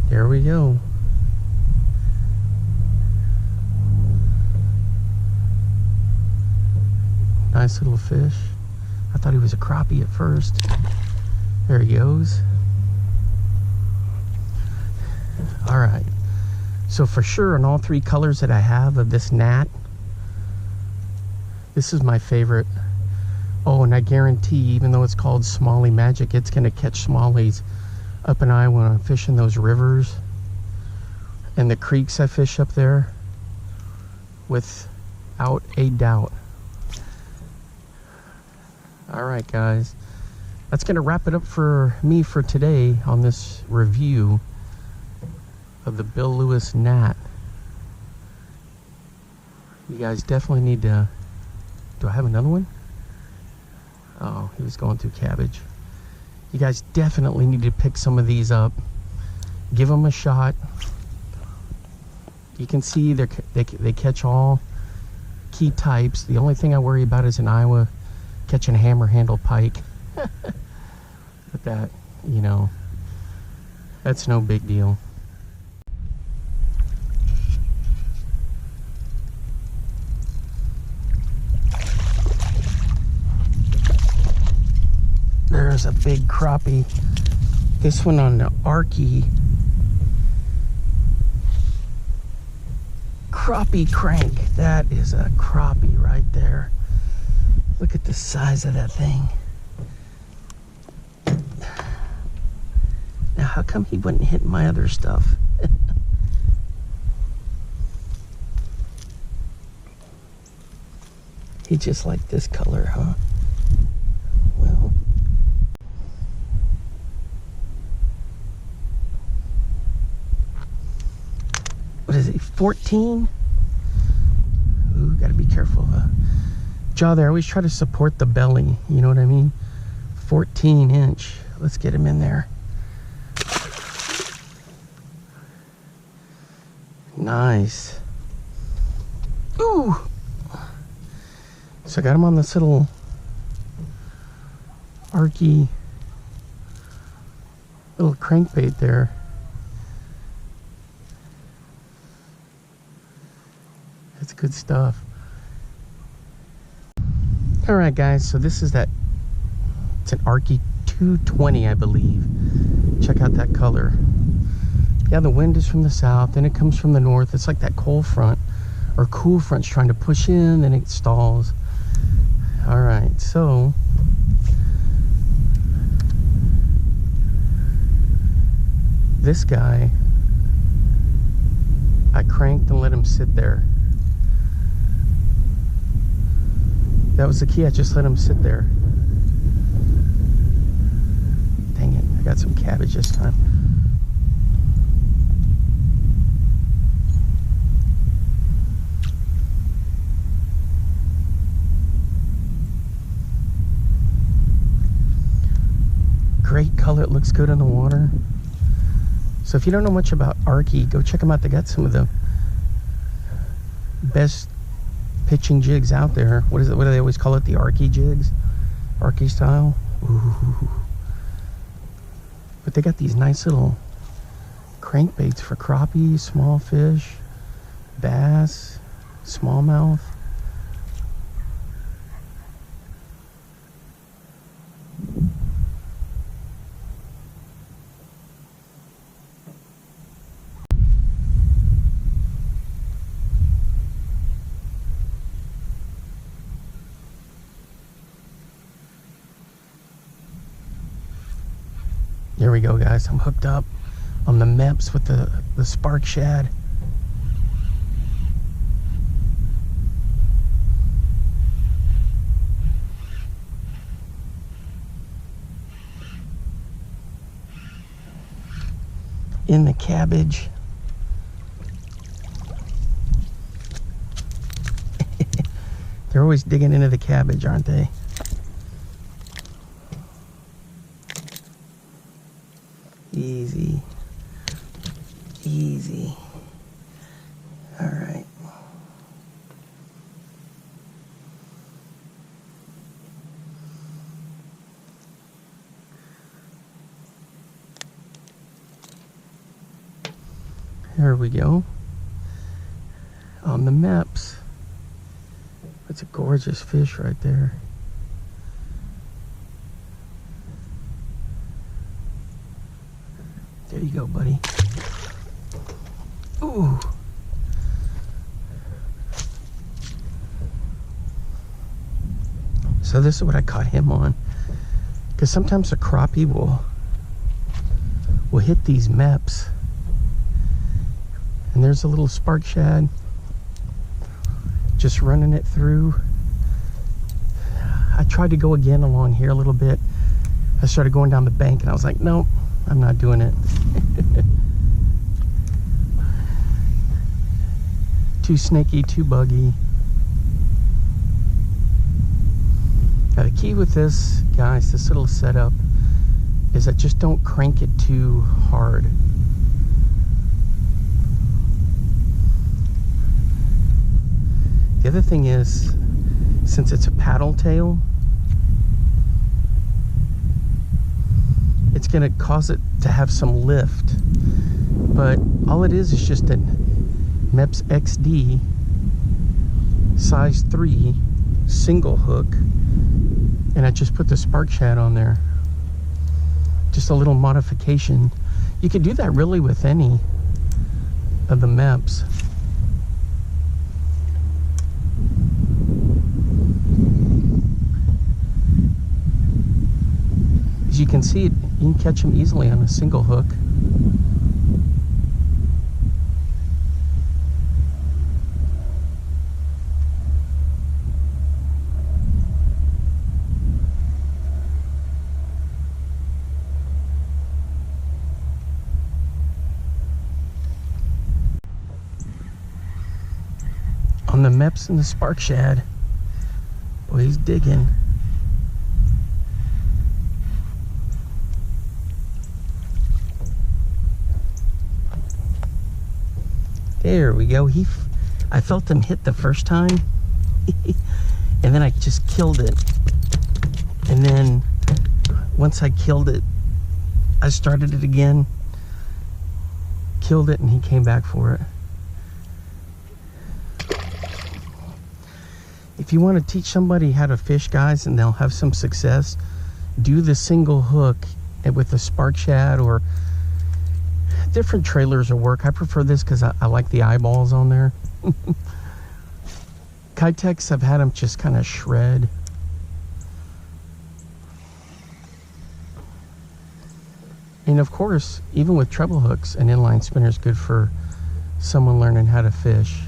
There we go. Nice little fish. I thought he was a crappie at first. There he goes. All right. So for sure, on all three colors that I have of this Gnat, this is my favorite. Oh, and I guarantee, even though it's called Smallie Magic, it's going to catch smallies up in Iowa when I'm fishing those rivers and the creeks I fish up there, without a doubt. All right, guys, that's gonna wrap it up for me for today on this review of the Bill Lewis Gnat. You guys definitely need to, do I have another one? Oh, he was going through cabbage. You guys definitely need to pick some of these up. Give them a shot. You can see they catch all key types. The only thing I worry about is in Iowa catching hammer handle pike. But that, you know, that's no big deal. There's a big crappie. This one on the Arkie. Crappie crank. That is a crappie right there. Look at the size of that thing. Now, how come he wouldn't hit my other stuff? He just liked this color, huh? Well. What is it, 14? Ooh, gotta be careful. Jaw there, I always try to support the belly, you know what I mean? 14 inch. Let's get him in there. Nice. Ooh, So I got him on this little Arkie little crankbait there. That's good stuff. All right, guys, so this is that, it's an Arkie 220, I believe. Check out that color. Yeah, the wind is from the south, then it comes from the north. It's like that cold front, or cool front's trying to push in, then it stalls. All right, so this guy, I cranked and let him sit there. That was the key, I just let him sit there. Dang it, I got some cabbage this time. Great color, it looks good in the water. So if you don't know much about Arkie, go check them out. They got some of the best pitching jigs out there. What is it? What do they always call it? The Arkie jigs? Arkie style? Ooh. But they got these nice little crankbaits for crappie, small fish, bass, smallmouth. There we go, guys. I'm hooked up on the Mepps with the spark shad. In the cabbage. They're always digging into the cabbage, aren't they? Easy. Easy. All right. There we go. On the Mepps. That's a gorgeous fish right there. There you go, buddy. Ooh. So this is what I caught him on. Because sometimes a crappie will hit these Mepps. And there's a little spark shad. Just running it through. I tried to go again along here a little bit. I started going down the bank and I was like, nope. I'm not doing it. Too snaky, too buggy. Now the key with this, guys, this little setup, is that just don't crank it too hard. The other thing is, since it's a paddle tail, it's going to cause it to have some lift, but all it is just a Mepps XD size 3 single hook, and I just put the spark shad on there. Just a little modification. You could do that really with any of the Mepps. As you can see, you can catch them easily on a single hook. On the Mepps and the spark shad. Boy, he's digging. There we go. I felt him hit the first time. and then I just killed it. And then once I killed it, I started it again, killed it, and he came back for it. If you want to teach somebody how to fish, guys, and they'll have some success, do the single hook with a spark shad, or different trailers will work. I prefer this because I like the eyeballs on there. Kitex, I've had them just kind of shred. And of course, even with treble hooks, an inline spinner is good for someone learning how to fish.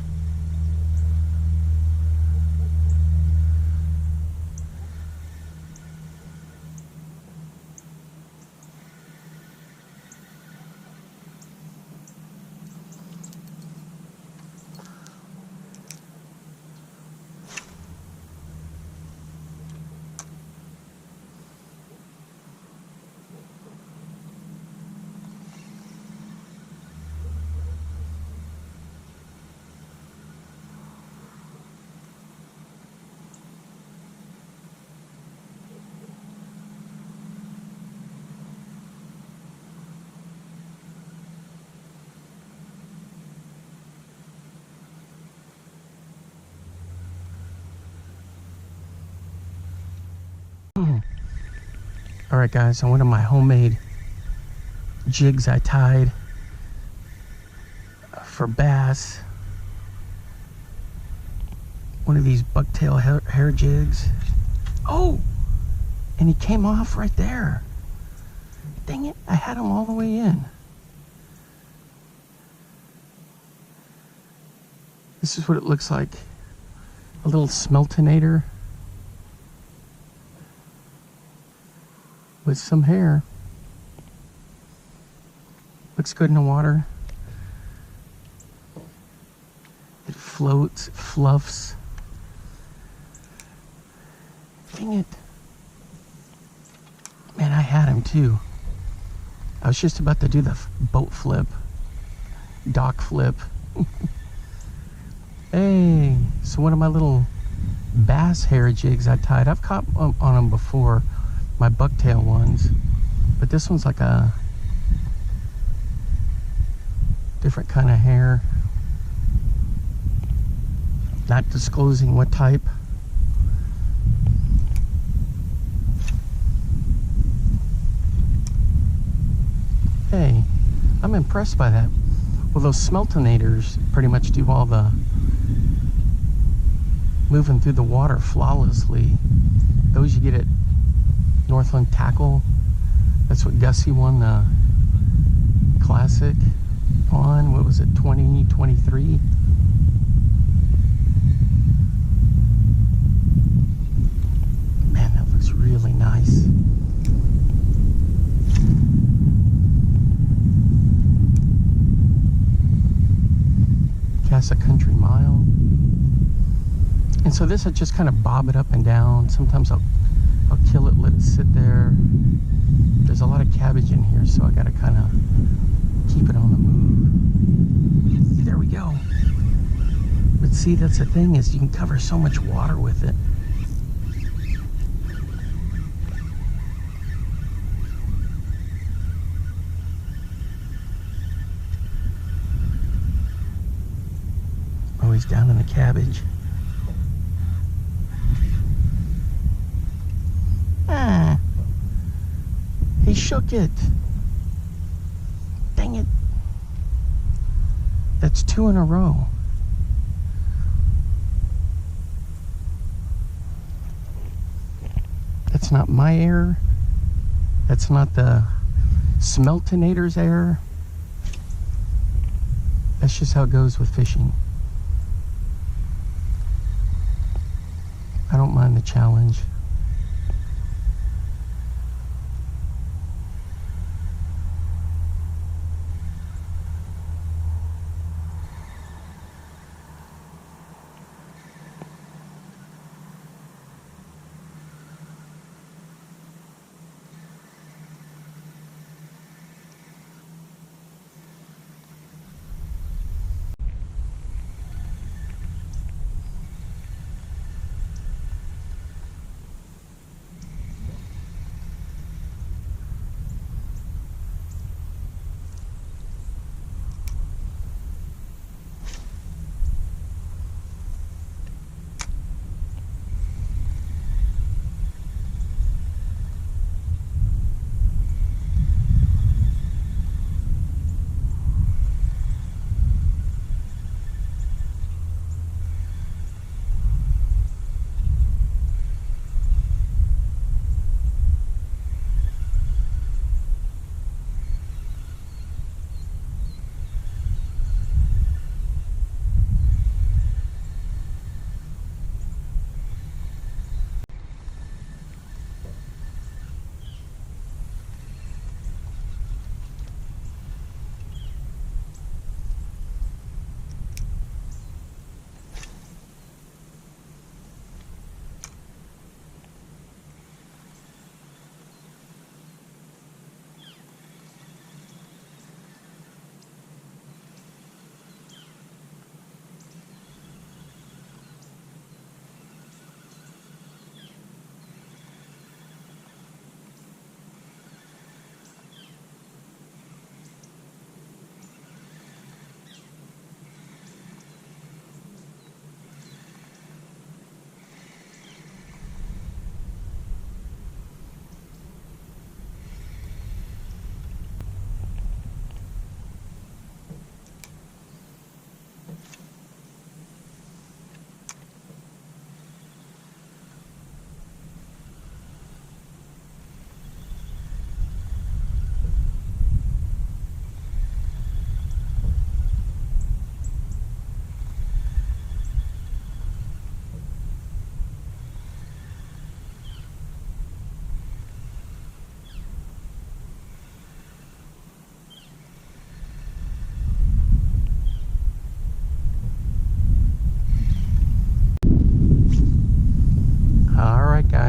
All right, guys, on one of my homemade jigs I tied for bass, one of these bucktail hair jigs. Oh, and he came off right there. Dang it, I had him all the way in. This is what it looks like. A little smeltonator with some hair. Looks good in the water. It floats, it fluffs. Dang it. Man, I had him too. I was just about to do the boat flip, dock flip. Hey, so one of my little bass hair jigs I tied, I've caught on them before, my bucktail ones, but this one's like a different kind of hair. Not disclosing what type. Hey, I'm impressed by that. Well, those smeltonators pretty much do all the moving through the water flawlessly. Those you get at Northland Tackle. That's what Gussie won the Classic on. What was it, 2023? Man, that looks really nice. Cast a country mile. And so this, I just kind of bob it up and down. Sometimes I'll kill it, let it sit there. There's a lot of cabbage in here, so I gotta kind of keep it on the move. There we go. But see, that's the thing, is you can cover so much water with it. Oh, he's down in the cabbage. He shook it. Dang it. That's 2 in a row. That's not my error. That's not the smeltonator's error. That's just how it goes with fishing. I don't mind the challenge.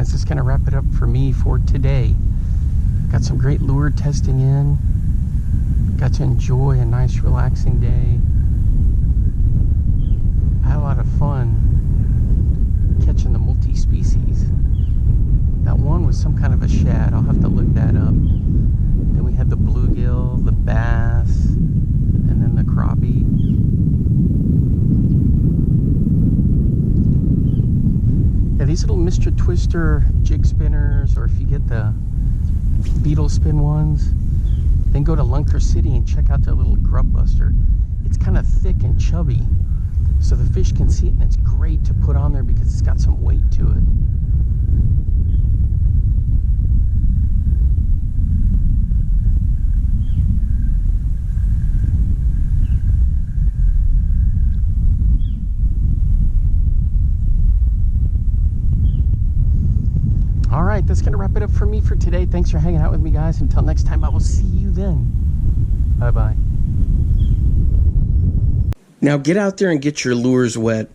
guys, that's gonna wrap it up for me for today. Got some great lure testing in. Got to enjoy a nice relaxing day. I had a lot of fun catching the multi-species. That one was some kind of a shad. I'll have to look that up. Then we had the bluegill, the bass, and then the crappie. Yeah, these little Mr. Twister jig spinners, or if you get the beetle spin ones, then go to Lunker City and check out their little grub buster. It's kind of thick and chubby, so the fish can see it, and it's great to put on there because it's got some weight to it. All right, that's gonna wrap it up for me for today. Thanks for hanging out with me, guys. Until next time, I will see you then. Bye-bye. Now get out there and get your lures wet.